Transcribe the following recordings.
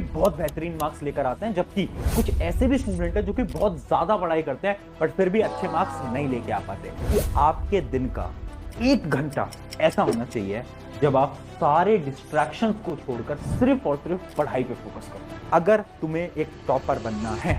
बहुत बेहतरीन मार्क्स लेकर आते हैं, जबकि कुछ ऐसे भी स्टूडेंट हैं जो कि बहुत ज्यादा पढ़ाई करते हैं बट फिर भी अच्छे मार्क्स नहीं लेके आ पाते। कि आपके दिन का 1 घंटा ऐसा होना चाहिए जब आप सारे डिस्ट्रैक्शंस को छोड़कर सिर्फ और सिर्फ पढ़ाई पे फोकस करो, अगर तुम्हें एक टॉपर बनना है।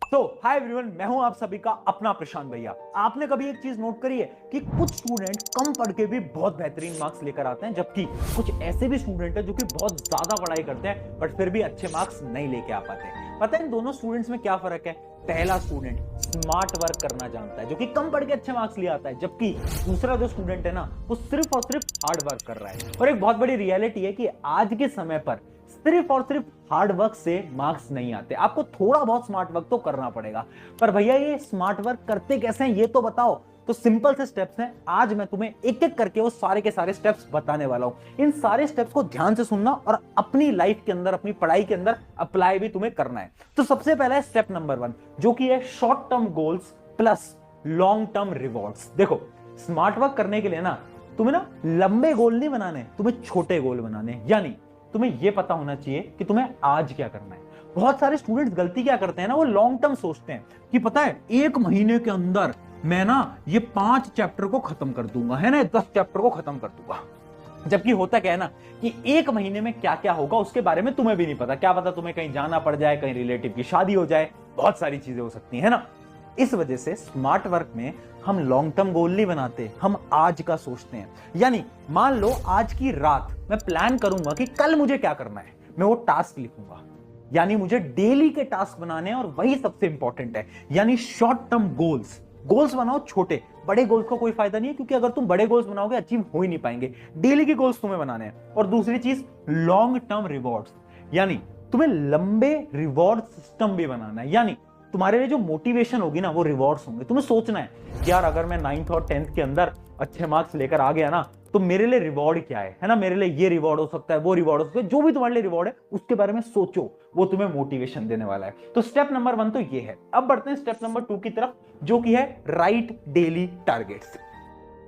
तो हाय एवरीवन, मैं हूं आप सभी का अपना प्रशांत भैया। आपने कभी एक चीज नोट करी है कि कुछ स्टूडेंट कम पढ़ के भी बहुत बेहतरीन मार्क्स लेकर आते हैं, जबकि कुछ ऐसे भी स्टूडेंट हैं जो कि बहुत ज्यादा पढ़ाई करते हैं बट फिर भी अच्छे मार्क्स नहीं लेके आ पाते। पता है इन दोनों स्टूडेंट्स में क्या फर्क है? पहला स्टूडेंट स्मार्ट वर्क करना जानता है, जो कि कम पढ़ के अच्छे मार्क्स ले आता है, जबकि दूसरा जो स्टूडेंट है ना, वो सिर्फ और सिर्फ हार्ड वर्क कर रहा है। और एक बहुत बड़ी रियलिटी है कि आज के समय पर सिर्फ और सिर्फ हार्ड वर्क से मार्क्स नहीं आते, आपको थोड़ा बहुत स्मार्ट वर्क तो करना पड़ेगा। पर भैया ये स्मार्ट वर्क करते कैसे हैं ये तो बताओ। तो सिंपल से स्टेप्स हैं, आज मैं तुम्हें एक एक करके वो सारे के सारे स्टेप्स बताने वाला हूं। इन सारे स्टेप्स को ध्यान से सुनना और अपनी लाइफ के अंदर, अपनी पढ़ाई के अंदर अप्लाई भी तुम्हें करना है। तो सबसे पहला है स्टेप नंबर 1, जो कि है short term goals plus long term rewards. देखो, स्मार्ट वर्क करने के लिए ना तुम्हें ना लंबे गोल नहीं बनाने, तुम्हें छोटे गोल बनाने। यानी तुम्हें यह पता होना चाहिए कि तुम्हें आज क्या करना है। बहुत सारे स्टूडेंट्स गलती क्या करते हैं ना, वो लॉन्ग टर्म सोचते हैं कि पता है 1 महीने के अंदर मैं ना ये 5 चैप्टर को खत्म कर दूंगा, है ना, 10 चैप्टर को खत्म कर दूंगा। जबकि होता क्या है ना कि 1 महीने में क्या क्या होगा उसके बारे में तुम्हें भी नहीं पता। क्या पता तुम्हें कहीं जाना पड़ जाए, कहीं रिलेटिव की शादी हो जाए, बहुत सारी चीजें हो सकती है ना। इस वजह से स्मार्ट वर्क में हम लॉन्ग टर्म गोल नहीं बनाते, हम आज का सोचते हैं। यानी मान लो आज की रात मैं प्लान करूंगा कि कल मुझे क्या करना है, मैं वो टास्क लिखूंगा। यानी मुझे डेली के टास्क बनाने हैं और वही सबसे इंपॉर्टेंट है। यानी शॉर्ट टर्म गोल्स बनाओ, छोटे। बड़े गोल्स का कोई फायदा नहीं है, क्योंकि अगर तुम बड़े गोल्स बनाओगे अचीव हो ही नहीं पाएंगे। डेली के गोल्स तुम्हें बनाने हैं। और दूसरी चीज लॉन्ग टर्म रिवॉर्ड्स, यानी तुम्हें लंबे रिवॉर्ड सिस्टम भी बनाना है। यानी तुम्हारे लिए जो मोटिवेशन होगी ना, वो रिवॉर्ड्स होंगे। तुम्हें सोचना है कि यार अगर मैं 9th और 10th के अंदर अच्छे मार्क्स लेकर आ गया ना, तो मेरे लिए रिवॉर्ड क्या है ना, मेरे लिए ये रिवॉर्ड हो सकता है, वो रिवॉर्ड हो सकता है। जो भी तुम्हारे लिए रिवॉर्ड है उसके बारे में सोचो, वो तुम्हें मोटिवेशन देने वाला है। तो स्टेप नंबर 1 तो ये है। अब बढ़ते हैं स्टेप नंबर 2 की तरफ, जो कि है राइट डेली टारगेट्स।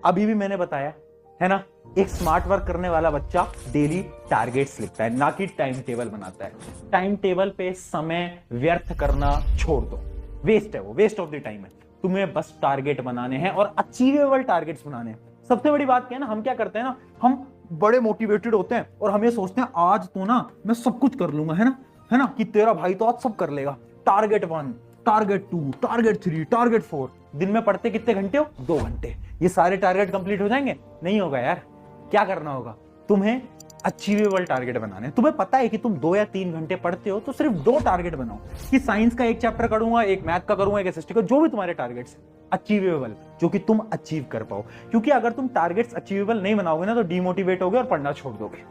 अभी भी मैंने बताया है ना, एक स्मार्ट वर्क करने वाला बच्चा डेली टारगेट्स लिखता है, ना कि टाइम टेबल बनाता है। टाइम टेबल पे समय व्यर्थ करना छोड़ दो, वेस्ट है वो, वेस्ट ऑफ द टाइम है। तुम्हें बस टारगेट बनाने हैं और अचीवेबल टारगेट्स बनाने हैं। सबसे बड़ी बात क्या है ना, हम क्या करते हैं ना, हम बड़े मोटिवेटेड होते हैं और हम ये सोचते हैं आज तो ना मैं सब कुछ कर लूंगा, है ना कि तेरा भाई तो आज सब कर लेगा। Target 1, target 2, target 3, target 4। दिन में पढ़ते कितने घंटे हो? 2 घंटे। ये सारे टारगेट कंप्लीट हो जाएंगे? नहीं होगा यार। क्या करना होगा? तुम्हें अचीवेबल टारगेट बनाने। तुम्हें पता है कि तुम 2 या 3 घंटे पढ़ते हो, तो सिर्फ 2 टारगेट बनाओ कि साइंस का 1 चैप्टर करूंगा, 1 मैथ का करूंगा, 1 एसएसटी का, जो भी तुम्हारे टारगेट्स अचीवेबल, जो कि तुम अचीव कर पाओ। क्योंकि अगर तुम टारगेट्स अचीवेबल नहीं बनाओगे ना, तो डिमोटिवेट होगे और पढ़ना छोड़ दोगे।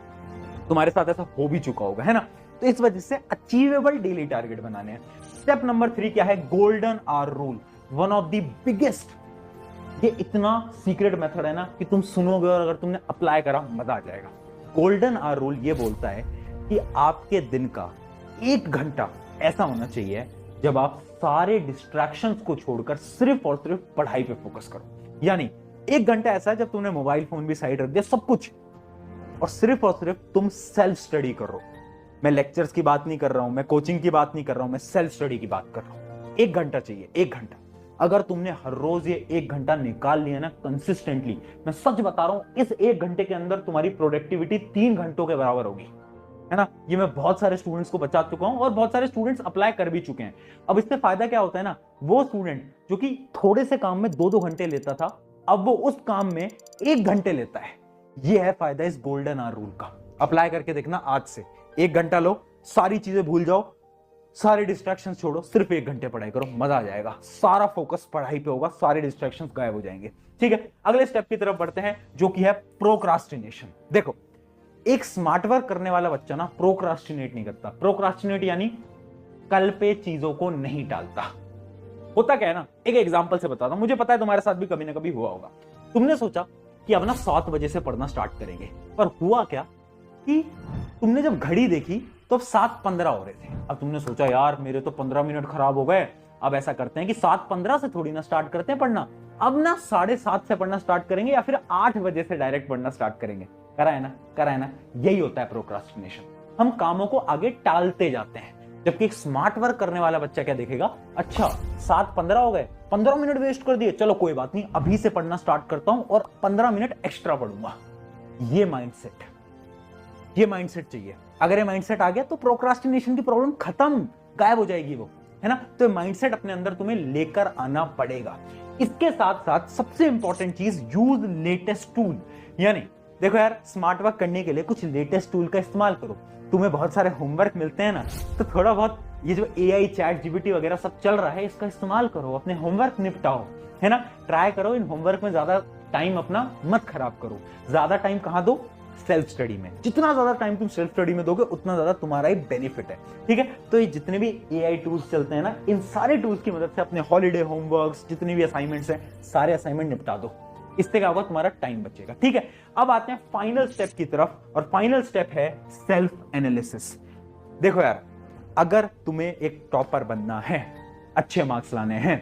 तुम्हारे साथ ऐसा हो भी चुका होगा, है ना। तो इस वजह से अचीवेबल डेली टारगेट बनाने हैं। स्टेप नंबर 3 क्या है? Golden hour rule, one of the biggest. ये इतना सीक्रेट मेथड है ना कि तुम सुनोगे और अगर तुमने अप्लाई करा मजा आ जाएगा। गोल्डन आवर रूल ये बोलता है कि आपके दिन का 1 घंटा ऐसा होना चाहिए जब आप सारे डिस्ट्रैक्शंस को छोड़कर सिर्फ और सिर्फ पढ़ाई पे फोकस करो। यानी 1 घंटा ऐसा है जब तुमने मोबाइल फोन भी साइड रख दिया, सब कुछ, और सिर्फ तुम सेल्फ स्टडी करो। मैं लेक्चर्स की बात नहीं कर रहा हूं, मैं कोचिंग की बात नहीं कर रहा हूं, मैं सेल्फ स्टडी की बात कर रहा हूं। 1 घंटा चाहिए, 1 घंटा। अगर तुमने हर रोज ये 1 घंटा निकाल लिया ना कंसिस्टेंटली, मैं सच बता रहा हूं, इस 1 घंटे के अंदर तुम्हारी प्रोडक्टिविटी 3 घंटों के बराबर होगी, है ना। ये मैं बहुत सारे स्टूडेंट्स को बचा चुका हूं और बहुत सारे स्टूडेंट्स अप्लाई कर भी चुके हैं। अब इससे फायदा क्या होता है ना, वो स्टूडेंट जो कि थोड़े से काम में 2-2 घंटे लेता था, अब वो उस काम में 1 घंटे लेता है। ये है फायदा इस गोल्डन आवर रूल का। अप्लाई करके देखना आज से। 1 घंटा लो, सारी चीजें भूल जाओ, सारे डिस्ट्रैक्शंस छोड़ो, सिर्फ 1 घंटे पढ़ाई करो, मजा आ जाएगा। सारा फोकस पढ़ाई पे होगा, सारे डिस्ट्रैक्शंस गायब हो जाएंगे। ठीक है, अगले स्टेप की तरफ बढ़ते हैं, जो कि है प्रोक्रास्टिनेशन। देखो, एक स्मार्ट वर्क करने वाला बच्चा ना प्रोक्रास्टिनेट नहीं करता। प्रोक्रास्टिनेट यानी कल पे चीजों को नहीं टालता। होता क्या है ना, एक एग्जांपल से बताता हूं, मुझे पता है तुम्हारे साथ भी कभी ना कभी हुआ होगा। तुमने सोचा कि अब ना 7 बजे से पढ़ना स्टार्ट करेंगे, पर हुआ क्या कि तुमने जब घड़ी देखी तो अब 7:15 हो रहे थे। अब तुमने सोचा यार मेरे तो 15 मिनट खराब हो गए, अब ऐसा करते हैं कि 7:15 से थोड़ी ना स्टार्ट करते हैं पढ़ना, अब ना 7:30 से पढ़ना स्टार्ट करेंगे या फिर 8 बजे से डायरेक्ट पढ़ना स्टार्ट करेंगे। करा है ना, यही होता है प्रोक्रास्टिनेशन। हम कामों को आगे टालते जाते हैं। जबकि एक स्मार्ट वर्क करने वाला बच्चा क्या देखेगा, अच्छा 7:15 हो गए, 15 मिनट वेस्ट कर दिए, चलो कोई बात नहीं, अभी से पढ़ना स्टार्ट करता हूं और 15 मिनट एक्स्ट्रा पढ़ूंगा। ये माइंडसेट चाहिए। अगर ये माइंडसेट आ गया तो प्रोक्रास्टिनेशन की प्रॉब्लम खत्म, गायब हो जाएगी वो, है ना। तो माइंडसेट अपने अंदर तुम्हें लेकर आना पड़ेगा। इसके साथ साथ सबसे इंपॉर्टेंट चीज, यूज लेटेस्ट टूल। यानी देखो यार, स्मार्ट वर्क करने के लिए कुछ लेटेस्ट टूल का इस्तेमाल करो। तुम्हें बहुत सारे होमवर्क मिलते हैं ना, तो थोड़ा बहुत ये जो AI चैट GPT वगैरह सब चल रहा है, इसका इस्तेमाल करो, अपने होमवर्क निपटाओ, है ना। ट्राई करो इन होमवर्क में ज्यादा टाइम अपना मत खराब करो। ज्यादा टाइम कहां दो, सेल्फ स्टडी में। जितना ज्यादा टाइम तुम सेल्फ स्टडी में दोगे उतना ज्यादा तुम्हारा ही बेनिफिट है, ठीक है। तो ये जितने भी AI टूल्स चलते हैं ना, इन सारे टूल्स की मदद से अपने हॉलीडे होमवर्क्स, जितने भी असाइनमेंट्स हैं, सारे असाइनमेंट निपटा दो। इससे क्या होगा, तुम्हारा टाइम बचेगा, ठीक है। अब आते हैं फाइनल स्टेप की तरफ, और फाइनल स्टेप है सेल्फ एनालिसिस। देखो यार, अगर तुम्हें एक टॉपर बनना है, अच्छे मार्क्स लाने हैं,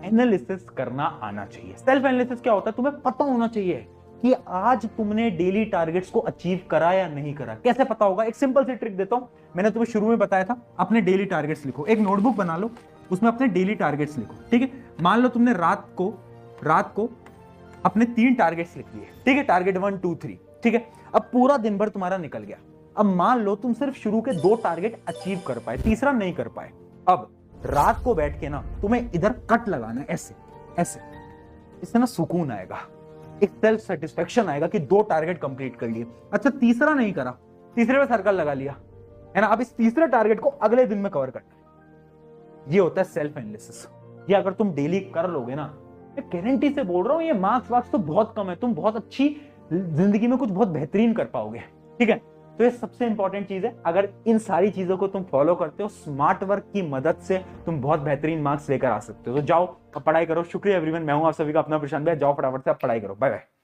एनालिसिस करना आना चाहिए। सेल्फ एनालिसिस क्या होता है, तुम्हें पता होना चाहिए कि आज तुमने डेली टारगेट्स को अचीव करा या नहीं करा। कैसे पता होगा, एक सिंपल सी ट्रिक देता हूं, मैंने तुम्हें शुरू में बताया था। अपने डेली टारगेट्स लिखो, एक नोटबुक बना लो, उसमें अपने डेली टारगेट्स लिखो, ठीक है। मान लो तुमने रात को अपने 3 टारगेट्स लिख लिए, ठीक है, टारगेट 1 2 3, ठीक है। अब पूरा दिन भर तुम्हारा निकल गया। अब मान लो तुम सिर्फ शुरू के 2 टारगेट अचीव कर पाए, तीसरा नहीं कर पाए। अब रात को बैठ के ना तुम्हें इधर कट लगाना है, ऐसे ऐसे, इससे ना सुकून आएगा, एक सेल्फ सेटिस्फेक्शन आएगा कि 2 टारगेट कंप्लीट कर लिए। अच्छा तीसरा नहीं करा, तीसरे पे सर्कल लगा लिया, है ना। अब इस तीसरे टारगेट को अगले दिन में कवर करना है। ये होता है सेल्फ एनालिसिस। ये अगर तुम डेली कर लोगे ना, गारंटी से बोल रहा हूं, ये मार्क्स वार्क्स तो बहुत कम है, तुम बहुत अच्छी जिंदगी में कुछ बहुत बेहतरीन कर पाओगे, ठीक है। तो ये सबसे इंपॉर्टेंट चीज है। अगर इन सारी चीजों को तुम फॉलो करते हो, स्मार्ट वर्क की मदद से तुम बहुत बेहतरीन मार्क्स लेकर आ सकते हो। तो जाओ अब पढ़ाई करो। शुक्रिया एवरीवन, मैं हूं आप सभी का अपना प्रशांत भाई। जाओ फटाफट से आप पढ़ाई करो। Bye bye.